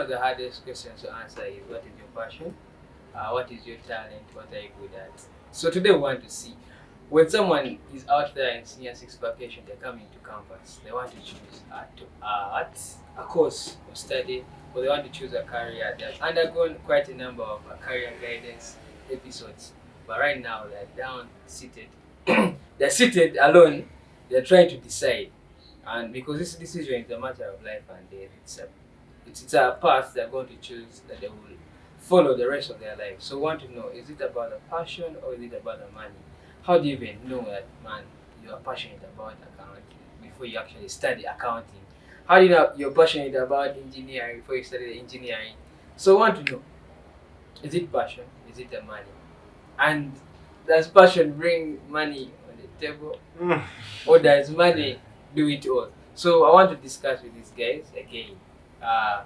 of the hardest questions to answer is what is your passion? What is your talent? What are you good at? So today we want to see when someone is out there in senior six vacation, they're coming to campus. They want to choose art, a course of study, or they want to choose a career. They've undergone quite a number of career guidance episodes, but right now they're down seated. They're seated alone. They're trying to decide, and because this decision is a matter of life and death, it's a path they're going to choose that they will follow the rest of their life. So, we want to know, is it about the passion or is it about the money? How do you even know that, man, you are passionate about accounting before you actually study accounting? How do you know you're passionate about engineering before you study the engineering? So, we want to know, is it passion? Is it the money? And does passion bring money on the table? Or does money do it all? So I want to discuss with these guys again. Uh,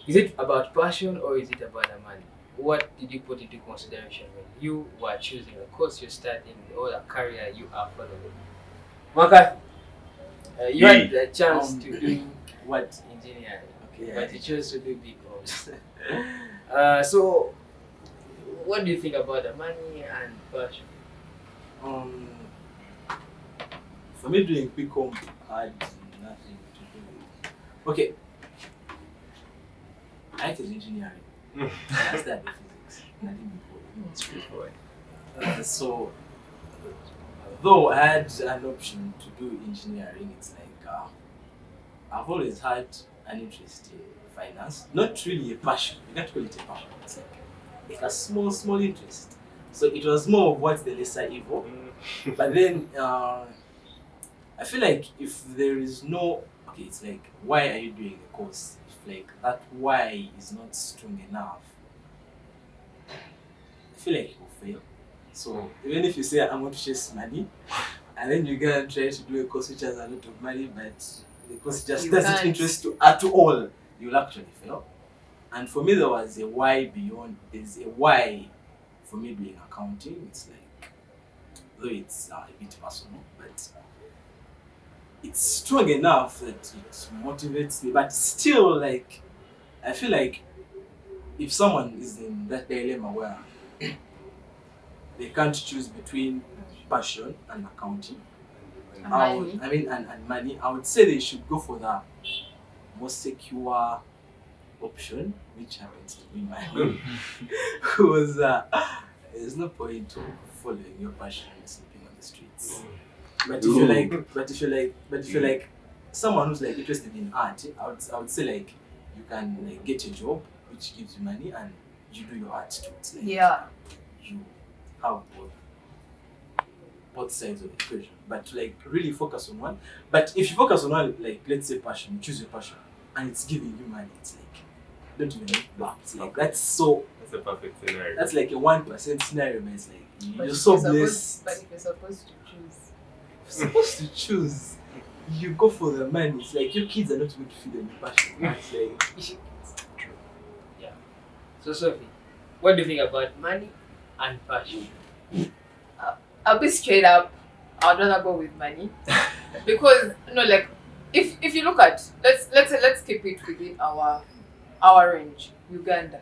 is it about passion or is it about the money? What did you put into consideration when you were choosing the course you're studying or the career you are following? Maka, you had the chance to do what engineering, Okay. but you chose to do BComs. So, what do you think about the money and passion? Um, for me, doing PCOM had nothing to do with. Okay, I is engineering. I studied physics, nothing before. Straightforward. So, though I had an option to do engineering, it's like I've always had an interest in finance. Not really a passion. You can't call it a passion. It's like a small interest. So it was more of what's the lesser evil. But then I feel like if there is no okay, it's like why are you doing the course? If like that why is not strong enough, I feel like you will fail. So even if you say I want to chase money, and then you go and try to do a course which has a lot of money, but the course just You doesn't can't. interest you at all, you'll actually fail. And for me, there was a why beyond. There's a why for me doing accounting. It's like though it's a bit personal, but it's strong enough that it motivates me. But still, like I feel like if someone is in that dilemma where they can't choose between passion and accounting, And I would, money. I mean, and money, I would say they should go for the most secure option, which happens to be money. Because there's no point of following your passion and sleeping on the streets. But if you like, but if you like someone who's like interested in art, I would say like you can like get a job which gives you money and you do your art too. It's like Yeah. you have both sides of the equation, but to like really focus on one. But if you focus on one, like let's say passion, you choose your passion, and it's giving you money, it's like don't even look back. It's like that's That's a perfect scenario. that's like a 1% scenario, but it's like But you're if so you're blessed. But if you're supposed to choose, You're supposed to choose. You go for the money. It's like your kids are not going to feed them your passion. It's like Yeah. So Sophie, what do you think about money and passion? I'll be straight up. I'd rather go with money because like if you look at let's keep it within our range. Uganda.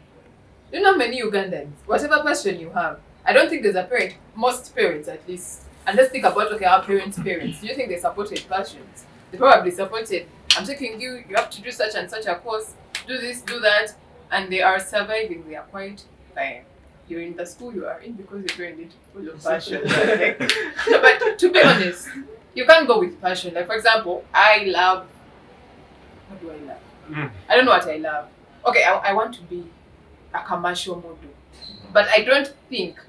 You know many Ugandans. Whatever passion you have, I don't think there's a parent. Most parents, at least, and let's think about our parents' parents. Do you think they supported passions? They probably supported. I'm taking you. You have to do such and such a course. Do this, do that, and they are surviving. They are quite fine. You're in the school you are in because you're doing it full of passion. No, but to be honest, you can't go with passion. Like for example, I love. What do I love? I don't know what I love. Okay, I want to be a commercial model, but I don't think,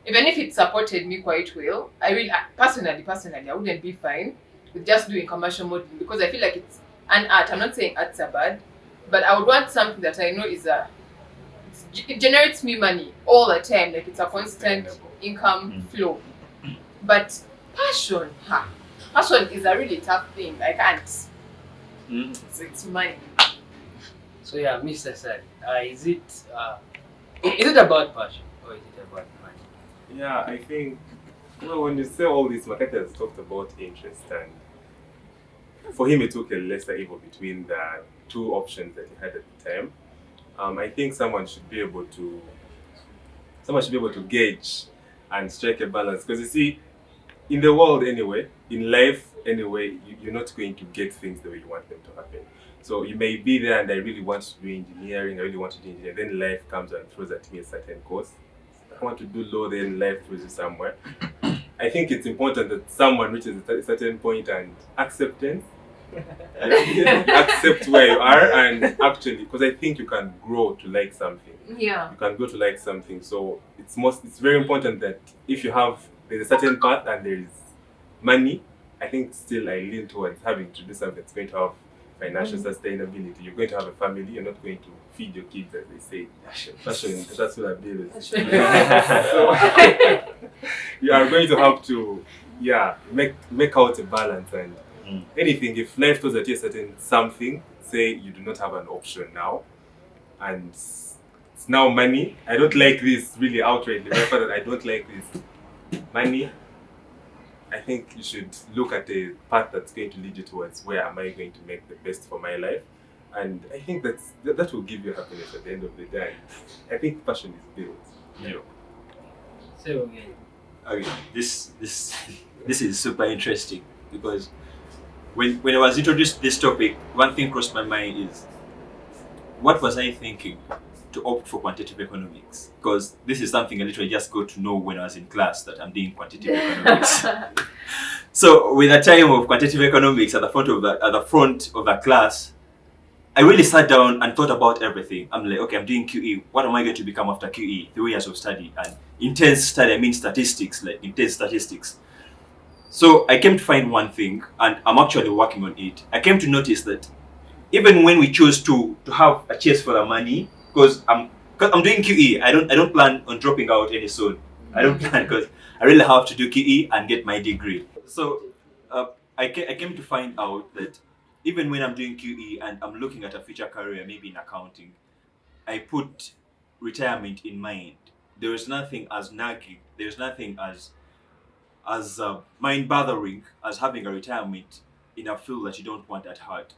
even if it supported me quite well, I really personally I wouldn't be fine with just doing commercial modeling because I feel like it's an art. I'm not saying arts are bad, but I would want something that I know is it generates me money all the time, like it's a constant income flow. But passion, passion is a really tough thing. I can't. So it's money. So yeah, Mr. Sad, is it about passion or is it about money? Yeah, I think, well, when you say all this, Makata has talked about interest, and for him, it took a lesser evil between the two options that he had at the time. I think someone should be able to gauge and strike a balance. Because you see, in the world anyway, in life anyway, you're not going to get things the way you want them to happen. So you may be there and I really want to do engineering, I really want to do engineering, then life comes and throws at me a certain course. I want to do law, then life throws you somewhere. I think it's important that someone reaches a certain point and acceptance, accept where you are, and actually, because I think you can grow to like something. Yeah. You can go to like something. So it's very important that if there's a certain path and there is money, I think still I lean towards having to do something that's going to have financial sustainability. You're going to have a family, you're not going to feed your kids, as they say. Fashion, that's what I'm doing. So you are going to have to make out a balance, and anything, if life throws at you a certain something, say you do not have an option now, and it's now money. I don't like this really outrightly. My father, I don't like this money. I think you should look at a path that's going to lead you towards where am I going to make the best for my life, and I think that will give you happiness at the end of the day. I think passion is built. Yeah. So okay. Okay, this is super interesting because when I was introduced to this topic, one thing crossed my mind is, what was I thinking to opt for quantitative economics? Because this is something I literally just got to know when I was in class, that I'm doing quantitative economics. So with the time of quantitative economics at the front of the class, I really sat down and thought about everything. I'm like, okay, I'm doing QE. What am I going to become after QE? 3 years of study. And intense study, I mean statistics, like intense statistics. So I came to find one thing, and I'm actually working on it. I came to notice that even when we choose to have a chase for the money, because I'm doing QE, I don't plan on dropping out any soon. I don't plan, because I really have to do QE and get my degree. So I came to find out that even when I'm doing QE and I'm looking at a future career, maybe in accounting, I put retirement in mind. There is nothing as nagging, there is nothing as mind-bothering as having a retirement in a field that you don't want at heart.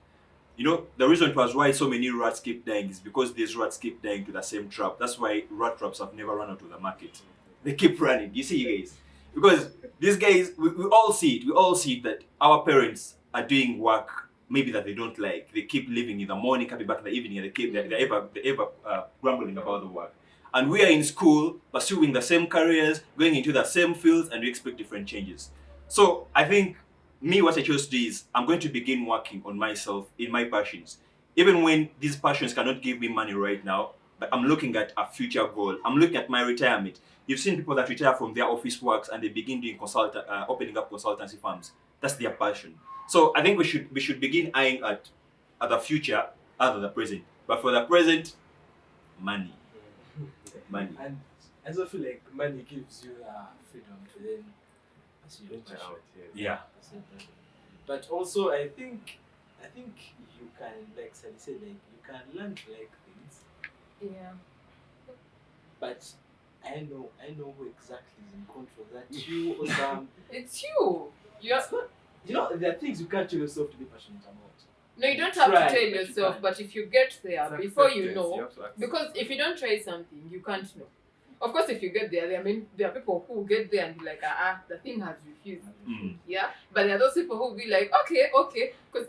You know, the reason it was why so many rats keep dying is because these rats keep dying to the same trap. That's why rat traps have never run out of the market. They keep running. You see, you guys? Because these guys, we all see it. We all see that our parents are doing work maybe that they don't like. They keep living in the morning, coming back in the evening, and they're ever grumbling about the work. And we are in school, pursuing the same careers, going into the same fields, and we expect different changes. So I think what I chose to do is I'm going to begin working on myself in my passions. Even when these passions cannot give me money right now, but I'm looking at a future goal. I'm looking at my retirement. You've seen people that retire from their office works and they begin doing opening up consultancy firms. That's their passion. So I think we should begin eyeing at the future other than the present. But for the present, money. Money. And I also feel like money gives you freedom to then pursue your passion. Yeah. But also I think you can, like Sally said, like you can learn to like things. Yeah. But I know who exactly is in control. That you or some. It's you. You're You know, there are things you can't tell yourself to be passionate about. No, you don't have Try, to tell but you yourself, can't. but if you get there, It's before you acceptance, know, have to accept. because if you don't try something, you can't know. Of course, if you get there, there are people who get there and be like, the thing has refused. Mm. Yeah, but there are those people who will be like, okay, because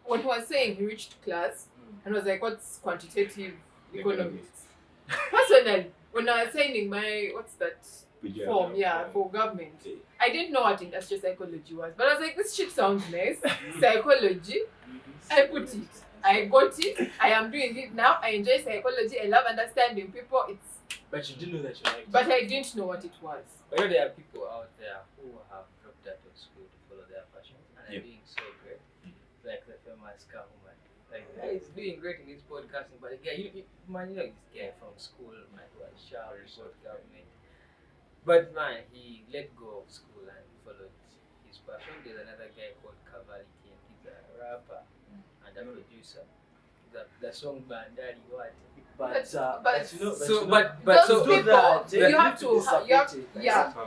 when he was saying he reached class and was like, what's quantitative economics? Personally, when I was signing my form, for government, I didn't know what industrial psychology was, but I was like, this shit sounds nice. Psychology, I put it, I got it, I am doing it now. I enjoy psychology, I love understanding people. But you didn't know that you liked But it. I didn't know what it was. But you know, there are people out there who have dropped out of school to follow their passion and are Yep. doing so great. Like the famous Kahuman. Like the guy is doing great in his podcasting, but again, you know this guy from school, man, who was shy, report government. But man, he let go of school and followed his passion. There's another guy called Cavalli King. He's a rapper and a producer. The song Bandari what? But you know, So, you know, but Those so people, that, you have to,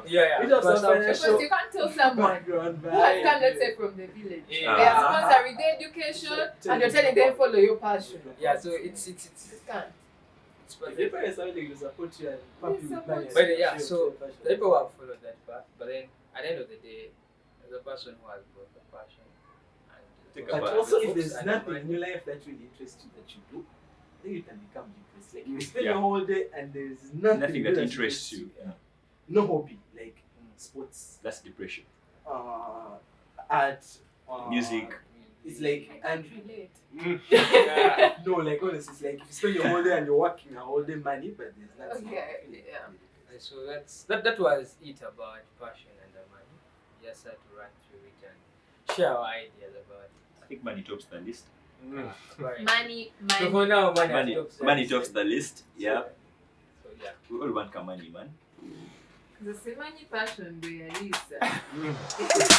yeah. It was But a financial because you can't tell someone background who has come, let's vibe. say, from the village. Yeah. They are sponsoring their education and you're telling them follow your passion. Yeah, so it's You can't. It's If your perfect. parents are willing to support you and pump you with money, But yeah, and so show passion. the people have followed that path, but then at the end of the day, the person who has both the passion and Take But But also, the if books there's and the nothing in money, your life that really interests you that you do, then you can become depressed. Like you spend Yeah. your whole day and there's nothing, Nothing good that interests you. Yeah. No hobby, like sports, That's depression. art, Music. It's like, I and can't relate. Yeah. no, like honestly, it's like if you spend your whole day and you're working all day money, but there's nothing. Okay, yeah. And so that was it about passion and the money. Just had to run through it and share our ideas about it. I think money tops the list. Right. Money, So for now, money, Money, tops money tops the list. Yeah, So yeah. we all want money, man. the same money passion do you use.